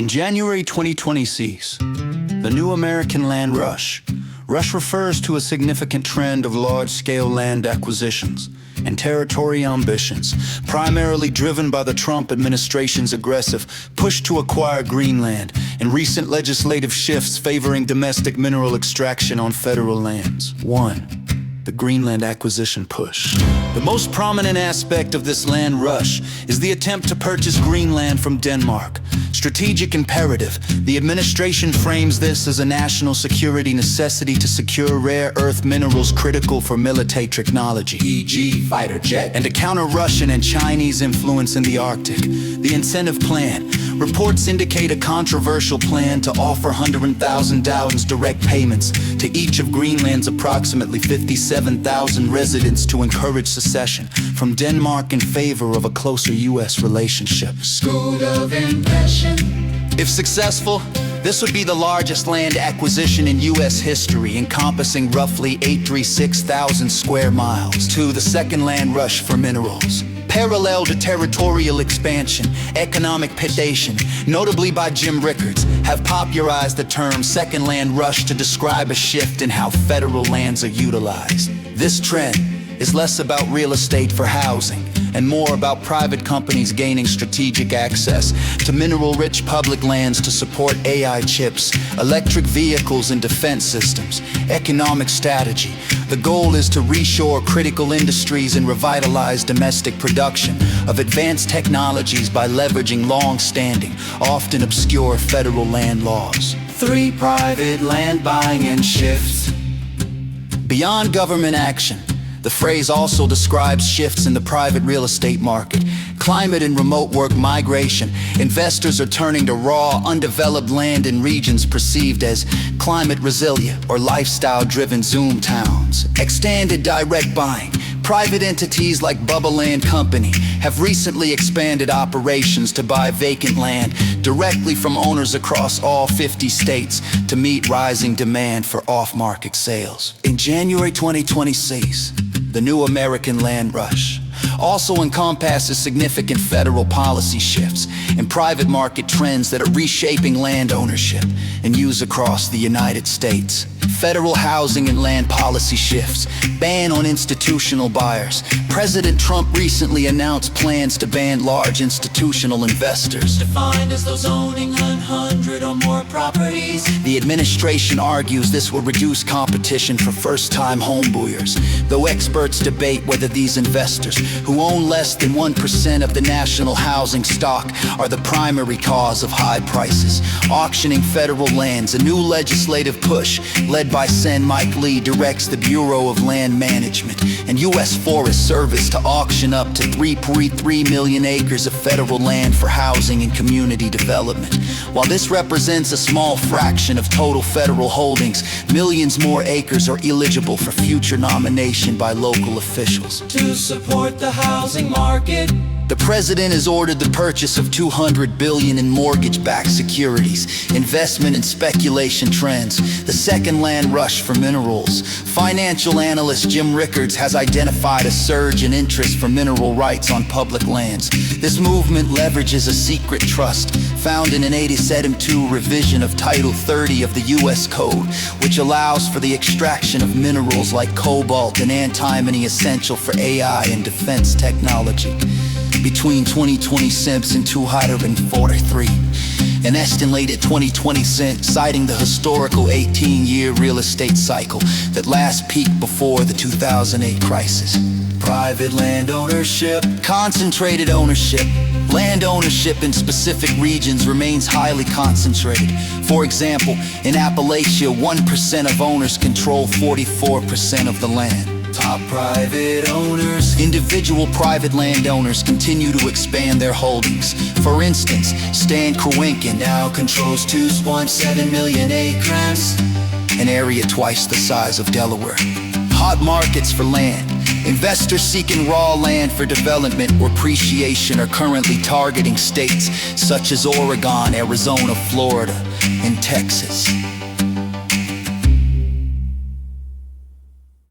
In January 2020 sees the new American land rush. Rush refers to a significant trend of large-scale land acquisitions and territory ambitions, primarily driven by the Trump administration's aggressive push to acquire Greenland and recent legislative shifts favoring domestic mineral extraction on federal lands. 1. The Greenland acquisition push. The most prominent aspect of this land rush is the attempt to purchase Greenland from Denmark. Strategic imperative, the administration frames this as a national security necessity to secure rare earth minerals critical for military technology, e.g. fighter jet, and to counter Russian and Chinese influence in the Arctic. The incentive plan. Reports indicate a controversial plan to offer $100,000 direct payments to each of Greenland's approximately 57,000 residents to encourage secession from Denmark in favor of a closer U.S. relationship. School of Impression. If successful, this would be the largest land acquisition in U.S. history, encompassing roughly 836,000 square miles. 2. The second land rush for minerals. Parallel to territorial expansion, economic predation, notably by Jim Rickards, have popularized the term second land rush to describe a shift in how federal lands are utilized. This trend is less about real estate for housing and more about private companies gaining strategic access to mineral-rich public lands to support AI chips, electric vehicles and defense systems. Economic strategy. The goal is to reshore critical industries and revitalize domestic production of advanced technologies by leveraging long-standing, often obscure federal land laws. 3. Private land buying and shifts. Beyond government action, the phrase also describes shifts in the private real estate market. Climate and remote work migration. Investors are turning to raw, undeveloped land in regions perceived as climate resilient or lifestyle-driven Zoom towns. Extended direct buying. Private entities like Bubba Land Company have recently expanded operations to buy vacant land directly from owners across all 50 states to meet rising demand for off-market sales. In January 2026, the new American land rush also encompasses significant federal policy shifts and private market trends that are reshaping land ownership and use across the United States. Federal housing and land policy shifts. Ban on institutional buyers. President Trump recently announced plans to ban large institutional investors, Defined as those owning 100 or more properties. The administration argues this will reduce competition for first-time homebuyers, though experts debate whether these investors, who own less than 1% of the national housing stock, are the primary cause of high prices. Auctioning federal lands. A new legislative push led by Sen. Mike Lee directs the Bureau of Land Management and U.S. Forest Service to auction up to 3.3 million acres of federal land for housing and community development. While this represents a small fraction of total federal holdings, millions more acres are eligible for future nomination by local officials. To support the housing market. The president has ordered the purchase of $200 billion in mortgage-backed securities, investment and speculation trends, the second land rush for minerals. Financial analyst Jim Rickards has identified a surge in interest for mineral rights on public lands. This movement leverages a secret trust found in an 87-2 revision of Title 30 of the U.S. Code, which allows for the extraction of minerals like cobalt and antimony essential for AI and defense technology. Between 2026 and 2043, an estimated 2020, citing the historical 18-year real estate cycle that last peaked before the 2008 crisis. Private land ownership. Concentrated ownership. Land ownership in specific regions remains highly concentrated. For example, in Appalachia, 1% of owners control 44% of the land. Top private owners. Individual private landowners continue to expand their holdings. For instance, Stan Kroenke now controls 2.7 million acres, an area twice the size of Delaware. Hot markets for land. Investors seeking raw land for development or appreciation are currently targeting states such as Oregon, Arizona, Florida, and Texas.